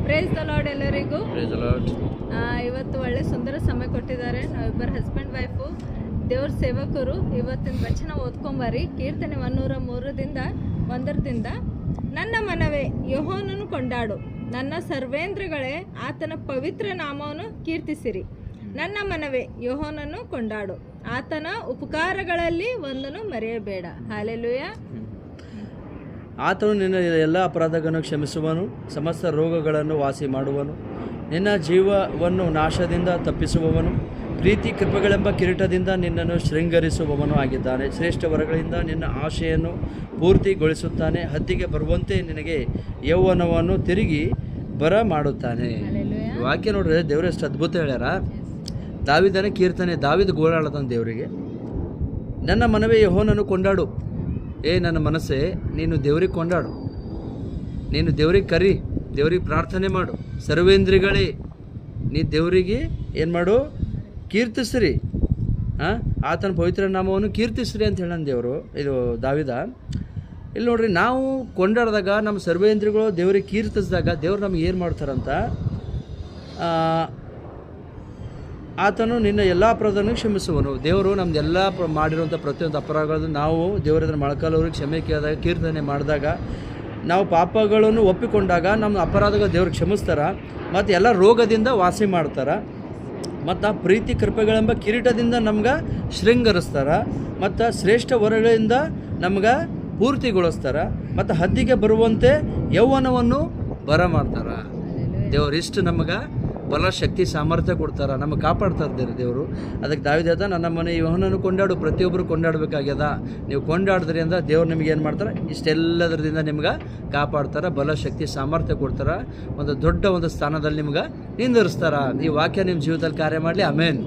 Praise the lord ಎಲ್ಲರಿಗೂ. Praise the Lord. ಇವತ್ತು ಒಳ್ಳೆ ಸುಂದರ ಸಮಯ ಕೊಟ್ಟಿದ್ದಾರೆ. ನಾವಿಬ್ಬರು ಹಸ್ಬೆಂಡ್ ವೈಫು ದೇವ್ರ ಸೇವಕರು. ಇವತ್ತಿನ ವಚನ ಓದ್ಕೊಂಬರಿ. ಕೀರ್ತನೆ 103 ನನ್ನ ಮನವೇ ಯೆಹೋವನನ್ನು ಕೊಂಡಾಡು, ನನ್ನ ಸರ್ವೇಂದ್ರಗಳೇ ಆತನ ಪವಿತ್ರ ನಾಮವನ್ನು ಕೀರ್ತಿಸಿರಿ. ನನ್ನ ಮನವೇ ಯೆಹೋವನನ್ನು ಕೊಂಡಾಡು, ಆತನ ಉಪಕಾರಗಳಲ್ಲಿ ಒಂದನ್ನು ಮರೆಯಬೇಡ. ಹಾಲೆಲೂಯ. ಆತನು ನಿನ್ನ ಎಲ್ಲ ಅಪರಾಧಗಳನ್ನು ಕ್ಷಮಿಸುವನು, ಸಮಸ್ತ ರೋಗಗಳನ್ನು ವಾಸಿ ಮಾಡುವನು, ನಿನ್ನ ಜೀವವನ್ನು ನಾಶದಿಂದ ತಪ್ಪಿಸುವವನು, ಪ್ರೀತಿ ಕೃಪೆಗಳೆಂಬ ಕಿರೀಟದಿಂದ ನಿನ್ನನ್ನು ಶೃಂಗರಿಸುವವನು ಆಗಿದ್ದಾನೆ. ಶ್ರೇಷ್ಠ ವರಗಳಿಂದ ನಿನ್ನ ಆಶೆಯನ್ನು ಪೂರ್ತಿಗೊಳಿಸುತ್ತಾನೆ, ಹದ್ದಿಗೆ ಬರುವಂತೆ ನಿನಗೆ ಯೌವನವನ್ನು ತಿರುಗಿ ಬರ ಮಾಡುತ್ತಾನೆ. ವಾಕ್ಯ ನೋಡ್ರಿ, ದೇವರು ಎಷ್ಟು ಅದ್ಭುತ ಹೇಳ್ಯಾರ. ದಾವಿದನ ಕೀರ್ತನೆ, ದಾವಿದ ಗೋಳಾಡತಾನ ದೇವರಿಗೆ. ನನ್ನ ಮನವೇ ಯೆಹೋವನನ್ನು ಕೊಂಡಾಡು. ನನ್ನ ಮನಸ್ಸೇ, ನೀನು ದೇವ್ರಿಗೆ ಕೊಂಡಾಡು, ನೀನು ದೇವ್ರಿಗೆ ಕರಿ, ದೇವ್ರಿಗೆ ಪ್ರಾರ್ಥನೆ ಮಾಡು. ಸರ್ವೇಂದ್ರಿಗಳೇ, ನೀ ದೇವರಿಗೆ ಏನು ಮಾಡು? ಕೀರ್ತಿಸ್ರಿ. ಆತನ ಪವಿತ್ರ ನಾಮವನ್ನು ಕೀರ್ತಿಸ್ರಿ ಅಂತ ಹೇಳ ದೇವರು. ಇದು ದಾವಿದ. ಇಲ್ಲಿ ನೋಡ್ರಿ, ನಾವು ಕೊಂಡಾಡಿದಾಗ ನಮ್ಮ ಸರ್ವೇಂದ್ರಿಗಳು ದೇವ್ರಿಗೆ ಕೀರ್ತಿಸಿದಾಗ ದೇವ್ರು ನಮ್ಗೆ ಏನು ಮಾಡ್ತಾರಂತ, ಆತನು ನಿನ್ನ ಎಲ್ಲ ಅಪರಾಧವನ್ನು ಕ್ಷಮಿಸುವನು. ದೇವರು ನಮ್ದೆಲ್ಲ ಮಾಡಿರುವಂಥ ಪ್ರತಿಯೊಂದು ಅಪರಾಧಗಳನ್ನು ನಾವು ದೇವರ ಮೊಳಕಾಲವ್ರಿಗೆ ಕ್ಷಮೆ ಕೇಳಿದಾಗ, ಕೀರ್ತನೆ ಮಾಡಿದಾಗ, ನಾವು ಪಾಪಗಳನ್ನು ಒಪ್ಪಿಕೊಂಡಾಗ ನಮ್ಮ ಅಪರಾಧಗಳು ದೇವ್ರಿಗೆ ಕ್ಷಮಿಸ್ತಾರೆ ಮತ್ತು ಎಲ್ಲ ರೋಗದಿಂದ ವಾಸಿ ಮಾಡ್ತಾರೆ. ಮತ್ತು ಆ ಪ್ರೀತಿ ಕೃಪೆಗಳೆಂಬ ಕಿರೀಟದಿಂದ ನಮ್ಗೆ ಶೃಂಗರಿಸ್ತಾರೆ ಮತ್ತು ಶ್ರೇಷ್ಠ ವರಗಳಿಂದ ನಮ್ಗೆ ಪೂರ್ತಿಗೊಳಿಸ್ತಾರೆ ಮತ್ತು ಹದ್ದಿಗೆ ಬರುವಂತೆ ಯೌವನವನ್ನು ಬರ ಮಾಡ್ತಾರೆ. ದೇವರಿಷ್ಟು ನಮಗೆ ಬಲ, ಶಕ್ತಿ, ಸಾಮರ್ಥ್ಯ ಕೊಡ್ತಾರೆ, ನಮಗೆ ಕಾಪಾಡ್ತಾರೆ ದೇವರು. ಅದಕ್ಕೆ ದಾವಿದ ನನ್ನ ಮನೆ ಯೆಹೋವನನ್ನು ಕೊಂಡಾಡು, ಪ್ರತಿಯೊಬ್ಬರು ಕೊಂಡಾಡಬೇಕಾಗ್ಯದ. ನೀವು ಕೊಂಡಾಡಿದ್ರಿ ಅಂದ್ರೆ ದೇವ್ರು ನಿಮ್ಗೆ ಏನು ಮಾಡ್ತಾರೆ? ಇಷ್ಟೆಲ್ಲದರಿಂದ ನಿಮ್ಗೆ ಕಾಪಾಡ್ತಾರೆ, ಬಲ, ಶಕ್ತಿ, ಸಾಮರ್ಥ್ಯ ಕೊಡ್ತಾರೆ, ಒಂದು ದೊಡ್ಡ ಒಂದು ಸ್ಥಾನದಲ್ಲಿ ನಿಮ್ಗೆ ನಿಂದಿರಿಸ್ತಾರೆ. ಈ ವಾಕ್ಯ ನಿಮ್ಮ ಜೀವಿತದಲ್ಲಿ ಕಾರ್ಯ ಮಾಡಲಿ. ಆಮೇನ್.